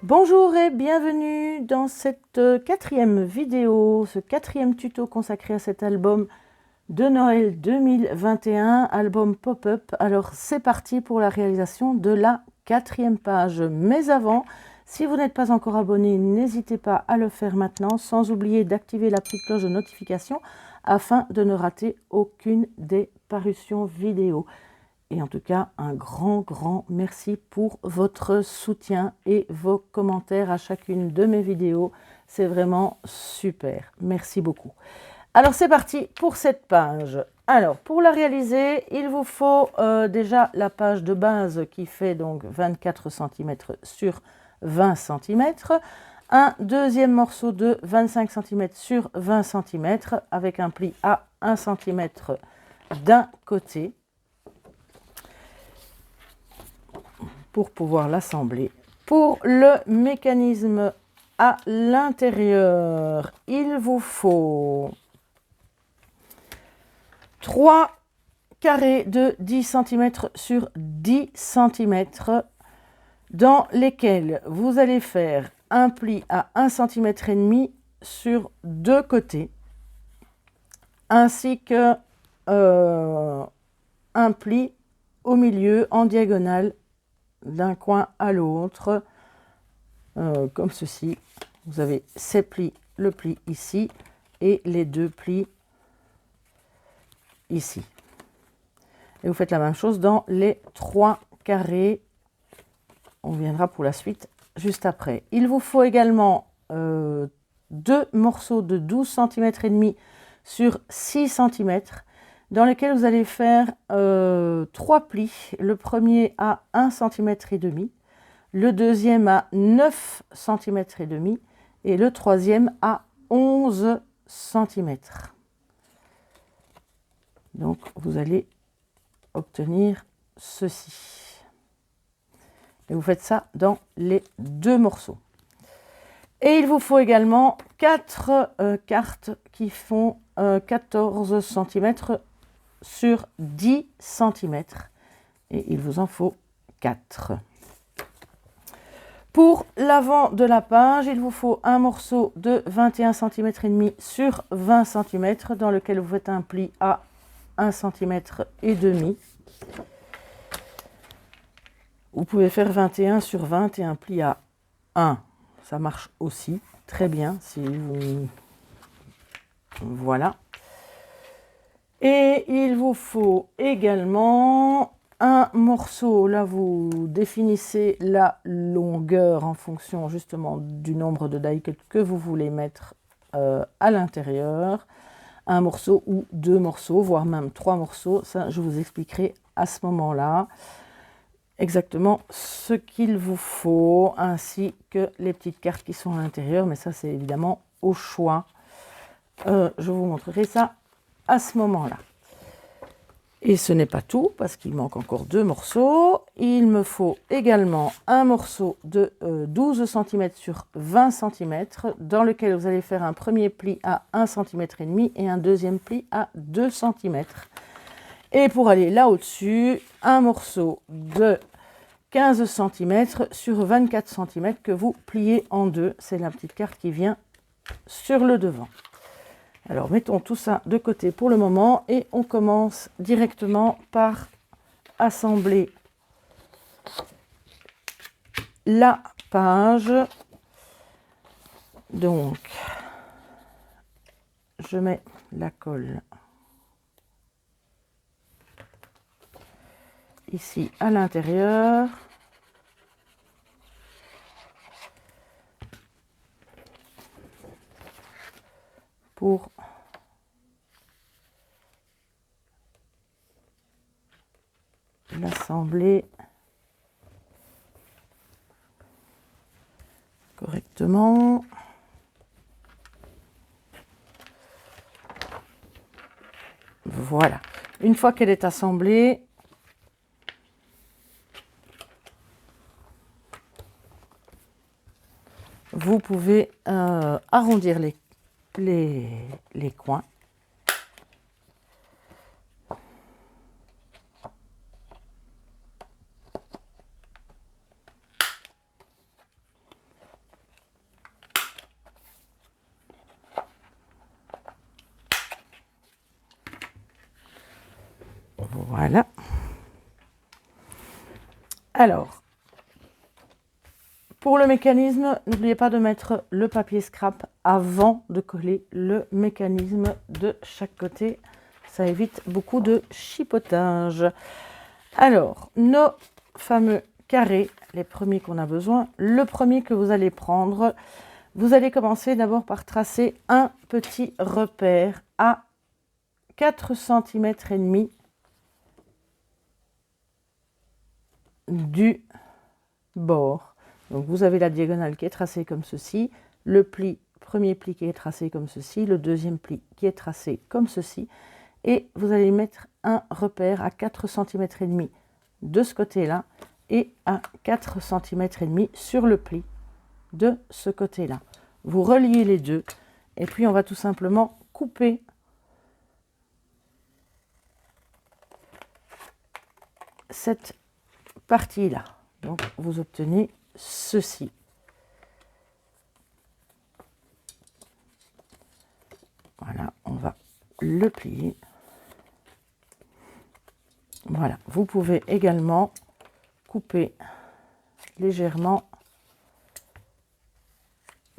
Bonjour et bienvenue dans cette quatrième vidéo, ce quatrième tuto consacré à cet album de Noël 2021, album pop-up. Alors c'est parti pour la réalisation de la quatrième page. Mais avant, si vous n'êtes pas encore abonné, n'hésitez pas à le faire maintenant, sans oublier d'activer la petite cloche de notification afin de ne rater aucune des parutions vidéo. Et en tout cas, un grand merci pour votre soutien et vos commentaires à chacune de mes vidéos. C'est vraiment super. Merci beaucoup. Alors, c'est parti pour cette page. Alors, pour la réaliser, il vous faut déjà la page de base qui fait donc 24 cm sur 20 cm. Un deuxième morceau de 25 cm sur 20 cm avec un pli à 1 cm d'un côté, pour pouvoir l'assembler. Pour le mécanisme à l'intérieur, il vous faut 3 carrés de 10 cm sur 10 cm dans lesquels vous allez faire un pli à 1,5 cm sur deux côtés, ainsi que un pli au milieu en diagonale d'un coin à l'autre, comme ceci. Vous avez ces plis, le pli ici et les deux plis ici. Et vous faites la même chose dans les 3 carrés. On viendra pour la suite juste après. Il vous faut également 2 morceaux de 12 cm et demi sur 6 cm dans lesquels vous allez faire 3 plis. Le premier à 1 cm et demi, le deuxième à 9 cm et demi et le troisième à 11 cm. Donc vous allez obtenir ceci. Et vous faites ça dans les 2 morceaux. Et il vous faut également 4 cartes qui font 14 cm sur 10 cm. Et il vous en faut 4. Pour l'avant de la page, il vous faut un morceau de 21 cm et demi sur 20 cm dans lequel vous faites un pli à 1 cm et demi. Vous pouvez faire 21 sur 20 et un pli à 1. Ça marche aussi très bien si vous... Voilà. Et il vous faut également un morceau, là vous définissez la longueur en fonction justement du nombre de die cut que vous voulez mettre à l'intérieur. Un morceau ou 2 morceaux, voire même 3 morceaux, ça je vous expliquerai à ce moment-là exactement ce qu'il vous faut, ainsi que les petites cartes qui sont à l'intérieur, mais ça c'est évidemment au choix. Je vous montrerai ça à ce moment-là. Et ce n'est pas tout, parce qu'il manque encore 2 morceaux. Il me faut également un morceau de 12 cm sur 20 cm, dans lequel vous allez faire un premier pli à 1 cm et demi et un deuxième pli à 2 cm. Et pour aller là au-dessus, un morceau de 15 cm sur 24 cm que vous pliez en deux. C'est la petite carte qui vient sur le devant. Alors, mettons tout ça de côté pour le moment et on commence directement par assembler la page. Donc, je mets la colle ici à l'intérieur. Pour l'assembler correctement. Voilà. Une fois qu'elle est assemblée, vous pouvez arrondir les coins. Voilà. Alors, pour le mécanisme, n'oubliez pas de mettre le papier scrap avant de coller le mécanisme de chaque côté. Ça évite beaucoup de chipotage. Alors, nos fameux carrés, les premiers qu'on a besoin. Le premier que vous allez prendre, vous allez commencer d'abord par tracer un petit repère à 4 cm et demi du bord. Donc vous avez la diagonale qui est tracée comme ceci, le premier pli qui est tracé comme ceci, le deuxième pli qui est tracé comme ceci, et vous allez mettre un repère à 4 cm et demi de ce côté-là et à 4 cm et demi sur le pli de ce côté-là. Vous reliez les deux et puis on va tout simplement couper cette partie-là. Donc vous obtenez ceci. Voilà, on va le plier. Voilà, vous pouvez également couper légèrement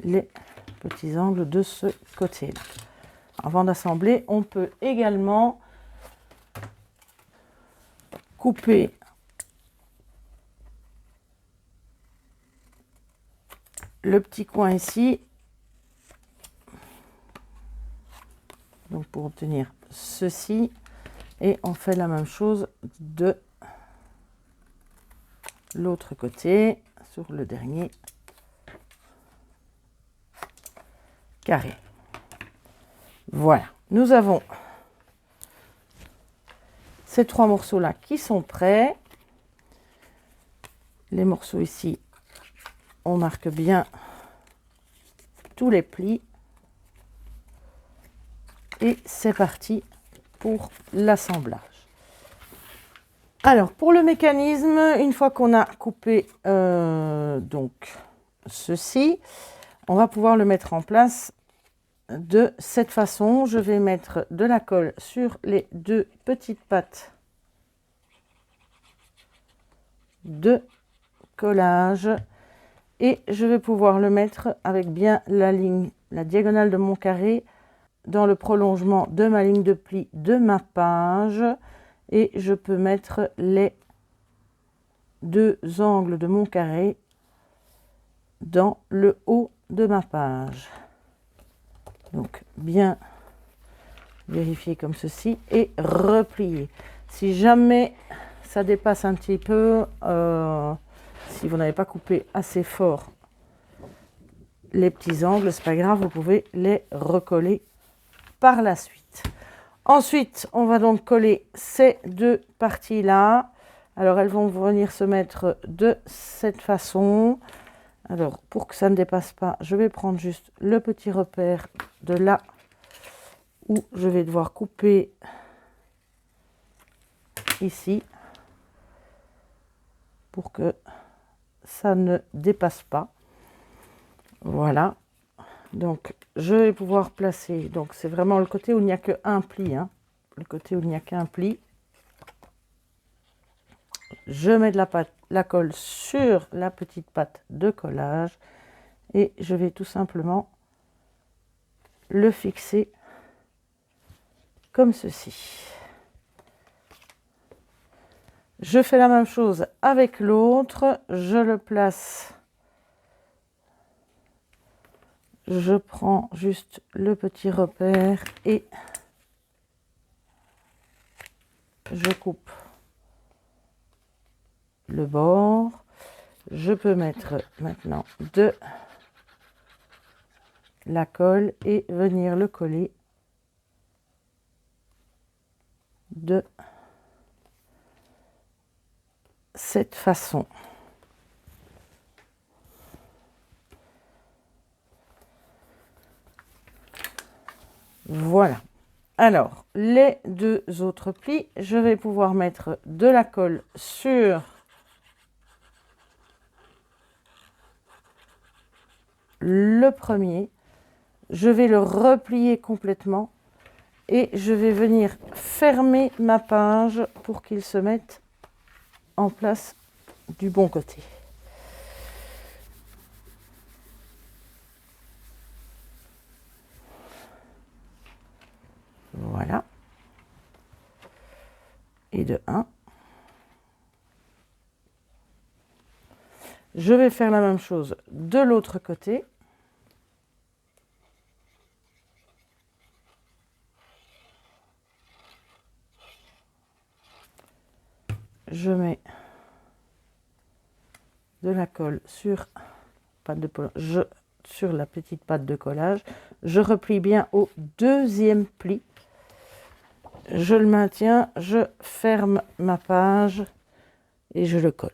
les petits angles de ce côté-là. Avant d'assembler, on peut également couper le petit coin ici, donc pour obtenir ceci, et on fait la même chose de l'autre côté sur le dernier carré. Voilà, nous avons ces trois morceaux là qui sont prêts. Les morceaux ici, on marque bien tous les plis et c'est parti pour l'assemblage. Alors pour le mécanisme, une fois qu'on a coupé donc ceci, on va pouvoir le mettre en place de cette façon. Je vais mettre de la colle sur les deux petites pattes de collage et je vais pouvoir le mettre avec bien la ligne, la diagonale de mon carré dans le prolongement de ma ligne de pli de ma page, et je peux mettre les deux angles de mon carré dans le haut de ma page. Donc bien vérifier comme ceci et replier. Si jamais ça dépasse un petit peu, si vous n'avez pas coupé assez fort les petits angles, c'est pas grave, vous pouvez les recoller par la suite. Ensuite, on va donc coller ces deux parties-là. Alors, elles vont venir se mettre de cette façon. Alors, pour que ça ne dépasse pas, je vais prendre juste le petit repère de là où je vais devoir couper ici pour que ça ne dépasse pas. Voilà. Donc, je vais pouvoir placer, donc c'est vraiment le côté où il n'y a qu'un pli, hein, le côté où il n'y a qu'un pli. Je mets de la colle sur la petite patte de collage et je vais tout simplement le fixer comme ceci. Je fais la même chose avec l'autre, je le place. Je prends juste le petit repère et je coupe le bord. Je peux mettre maintenant de la colle et venir le coller de cette façon. Voilà. Alors, les deux autres plis, je vais pouvoir mettre de la colle sur le premier. Je vais le replier complètement et je vais venir fermer ma page pour qu'il se mette en place du bon côté. Voilà. Et de 1. Je vais faire la même chose de l'autre côté. Je mets de la colle sur la petite pâte de collage. Je replie bien au deuxième pli. Je le maintiens, je ferme ma page et je le colle.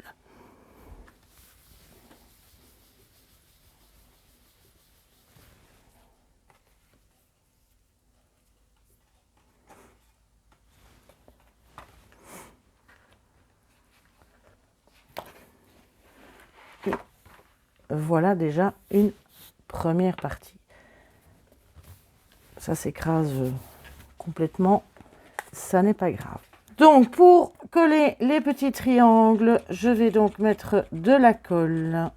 Et voilà déjà une première partie. Ça s'écrase complètement, ça n'est pas grave. Donc pour coller les petits triangles, je vais donc mettre de la colle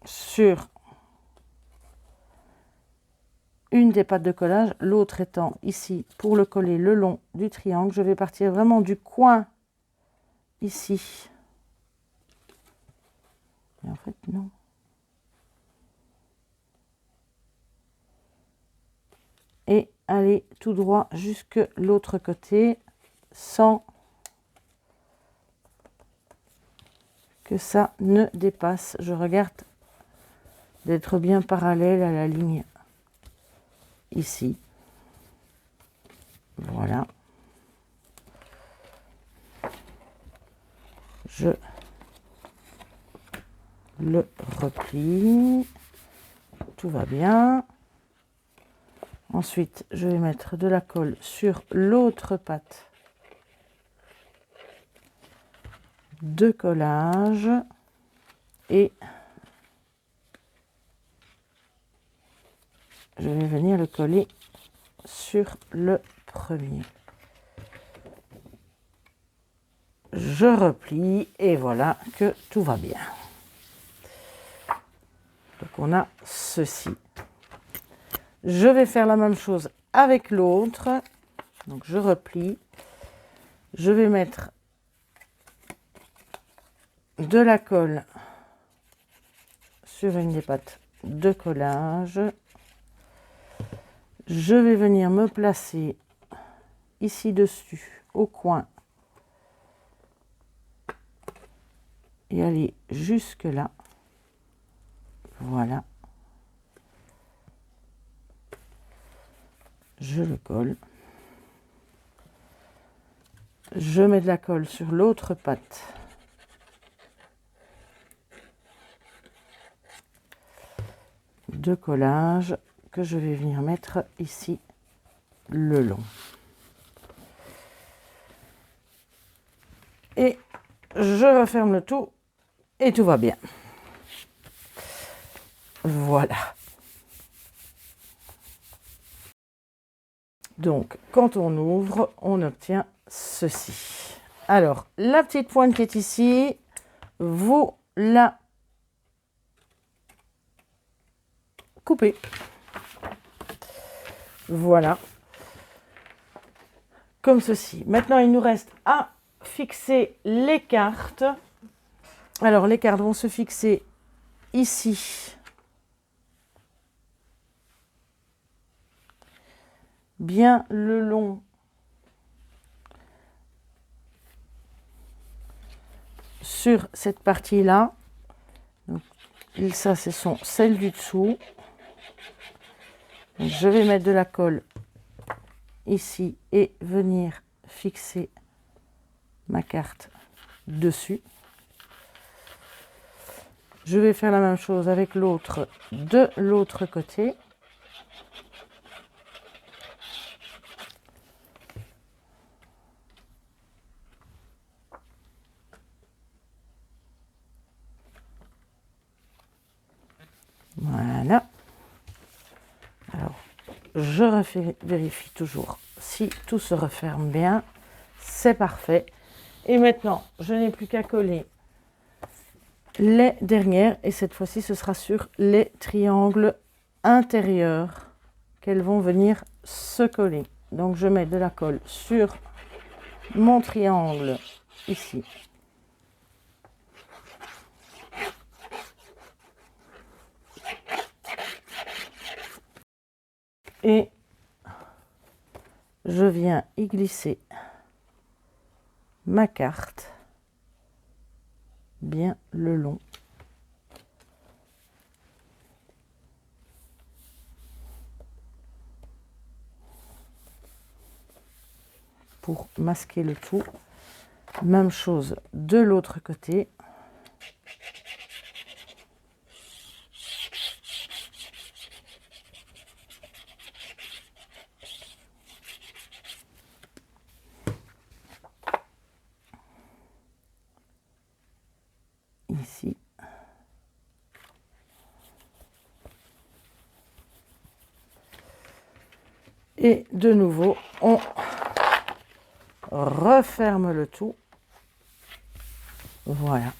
sur une des pattes de collage, l'autre étant ici pour le coller le long du triangle. Je vais partir vraiment du coin ici. Et en fait, non. Et aller tout droit jusque l'autre côté sans que ça ne dépasse. Je regarde d'être bien parallèle à la ligne ici. Voilà. Je le replie. Tout va bien. Ensuite, je vais mettre de la colle sur l'autre patte de collage et je vais venir le coller sur le premier. Je replie et voilà que tout va bien. Donc on a ceci. Je vais faire la même chose avec l'autre. Donc je replie. Je vais mettre de la colle sur une des pattes de collage. Je vais venir me placer ici dessus, au coin, et aller jusque là. Voilà. Je le colle. Je mets de la colle sur l'autre patte. De collage que je vais venir mettre ici le long. Et je referme le tout et tout va bien. Voilà. Donc, quand on ouvre, on obtient ceci. Alors, la petite pointe qui est ici, vous la coupez. Voilà. Comme ceci. Maintenant, il nous reste à fixer les cartes. Alors, les cartes vont se fixer ici. Bien le long sur cette partie-là. Ça, ce sont celles du dessous. Donc, je vais mettre de la colle ici et venir fixer ma carte dessus. Je vais faire la même chose avec l'autre de l'autre côté. Voilà. Alors, je vérifie toujours si tout se referme bien. C'est parfait. Et maintenant, je n'ai plus qu'à coller les dernières. Et cette fois-ci, ce sera sur les triangles intérieurs qu'elles vont venir se coller. Donc, je mets de la colle sur mon triangle ici. Et je viens y glisser ma carte bien le long. Pour masquer le tout. Même chose de l'autre côté. Ici. Et de nouveau, on referme le tout. Voilà.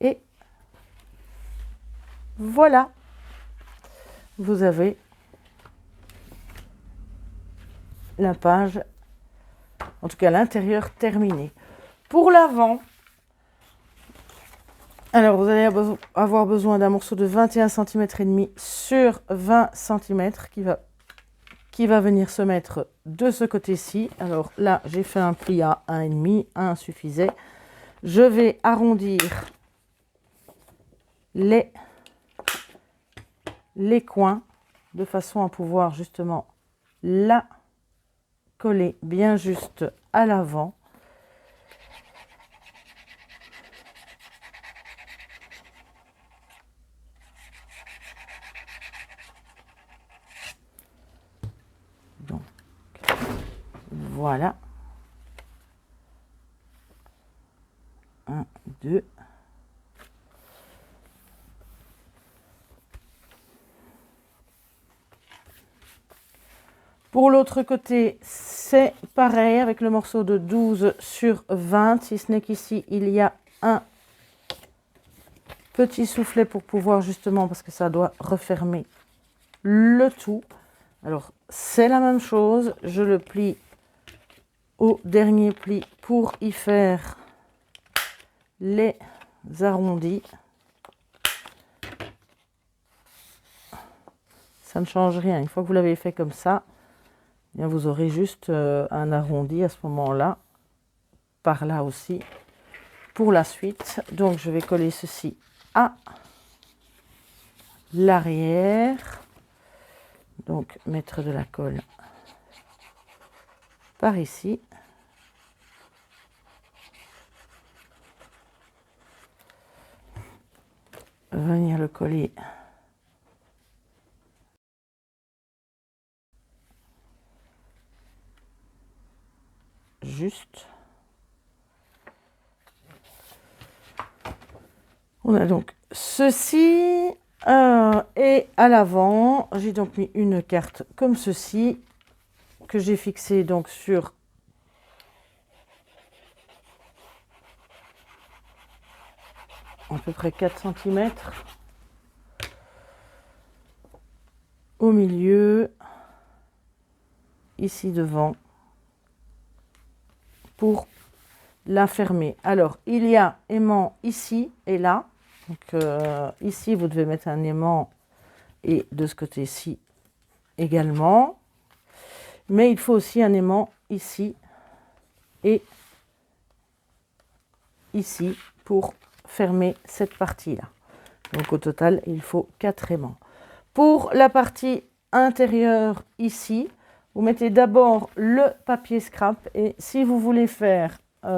Et voilà. Vous avez la page, en tout cas l'intérieur terminé. Pour l'avant, alors vous allez avoir besoin d'un morceau de 21 cm et demi sur 20 cm qui va venir se mettre de ce côté-ci. Alors là, j'ai fait un pli à 1,5, 1 suffisait. Je vais arrondir les coins de façon à pouvoir justement la coller bien juste à l'avant. Donc, voilà. 1, 2. Pour l'autre côté, c'est pareil avec le morceau de 12 sur 20, si ce n'est qu'ici, il y a un petit soufflet pour pouvoir justement, parce que ça doit refermer le tout. Alors, c'est la même chose, je le plie au dernier pli pour y faire les arrondis. Ça ne change rien, une fois que vous l'avez fait comme ça, eh bien vous aurez juste un arrondi à ce moment-là, par là aussi, pour la suite. Donc je vais coller ceci à l'arrière, donc mettre de la colle par ici. Venir le coller juste. On a donc ceci et à l'avant, j'ai donc mis une carte comme ceci que j'ai fixée donc sur à peu près 4 cm au milieu, ici devant, pour la fermer. Alors, il y a aimant ici et là. Donc, ici, vous devez mettre un aimant et de ce côté-ci également. Mais il faut aussi un aimant ici et ici pour fermer cette partie-là. Donc, au total, il faut 4 aimants. Pour la partie intérieure ici, Vous mettez d'abord le papier scrap et si vous voulez faire, si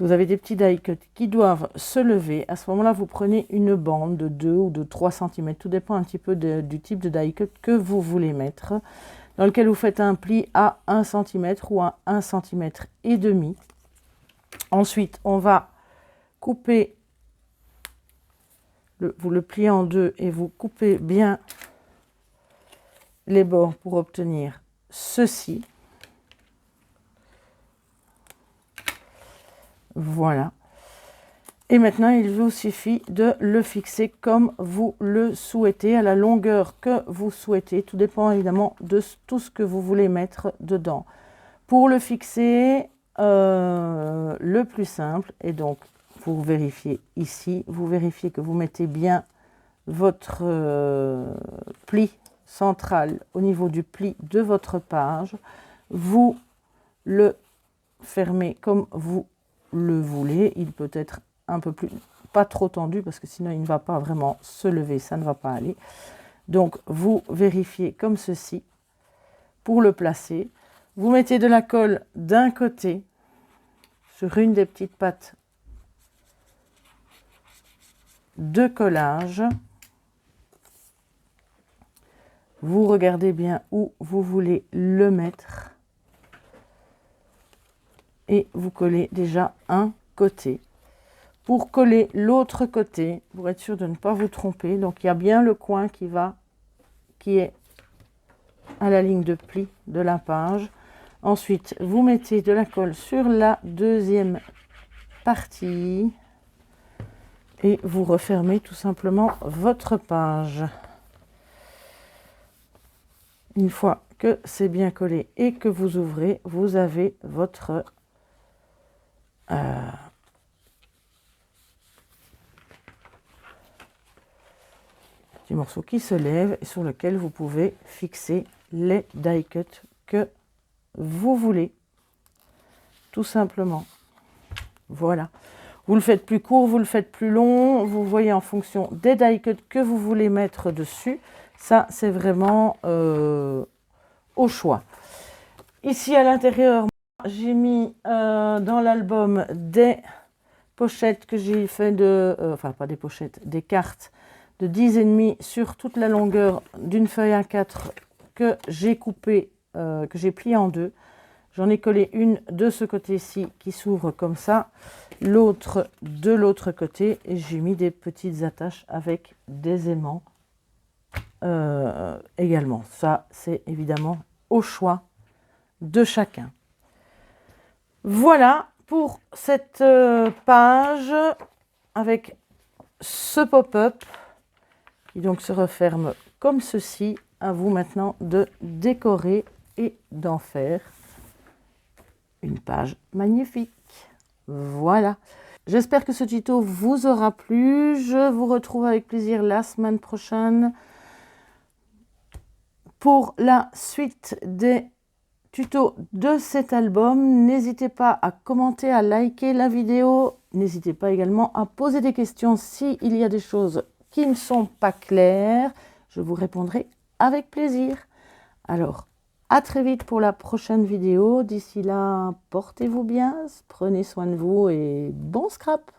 vous avez des petits die cuts qui doivent se lever, à ce moment-là, vous prenez une bande de 2 ou de 3 cm, tout dépend un petit peu du type de die cut que vous voulez mettre, dans lequel vous faites un pli à 1 cm ou à 1 cm et demi. Ensuite, on va couper, vous le pliez en deux et vous coupez bien les bords pour obtenir ceci. Voilà. Et maintenant, il vous suffit de le fixer comme vous le souhaitez, à la longueur que vous souhaitez. Tout dépend évidemment de tout ce que vous voulez mettre dedans. Pour le fixer, le plus simple, et donc vous vérifiez ici, vous vérifiez que vous mettez bien votre pli central au niveau du pli de votre page. Vous le fermez comme vous le voulez. Il peut être un peu plus, pas trop tendu parce que sinon il ne va pas vraiment se lever, ça ne va pas aller. Donc vous vérifiez comme ceci pour le placer. Vous mettez de la colle d'un côté sur une des petites pattes de collage. Vous regardez bien où vous voulez le mettre. Et vous collez déjà un côté. Pour coller l'autre côté, pour être sûr de ne pas vous tromper, donc il y a bien le coin qui est à la ligne de pli de la page. Ensuite, vous mettez de la colle sur la deuxième partie et vous refermez tout simplement votre page. Une fois que c'est bien collé et que vous ouvrez, vous avez votre petit morceau qui se lève et sur lequel vous pouvez fixer les die cuts que vous voulez, tout simplement. Voilà. Vous le faites plus court, vous le faites plus long, vous voyez en fonction des die cuts que vous voulez mettre dessus. Ça, c'est vraiment au choix. Ici, à l'intérieur, j'ai mis dans l'album des pochettes que j'ai fait de... enfin, pas des pochettes, des cartes de 10,5 sur toute la longueur d'une feuille A4 que j'ai coupée, que j'ai pliée en deux. J'en ai collé une de ce côté-ci qui s'ouvre comme ça, l'autre de l'autre côté, et j'ai mis des petites attaches avec des aimants également. Ça, c'est évidemment au choix de chacun. Voilà pour cette page avec ce pop-up qui donc se referme comme ceci. À vous maintenant de décorer et d'en faire une page magnifique. Voilà. J'espère que ce tuto vous aura plu. Je vous retrouve avec plaisir la semaine prochaine pour la suite des tutos de cet album. N'hésitez pas à commenter, à liker la vidéo. N'hésitez pas également à poser des questions s'il y a des choses qui ne sont pas claires. Je vous répondrai avec plaisir. Alors, à très vite pour la prochaine vidéo. D'ici là, portez-vous bien, prenez soin de vous et bon scrap!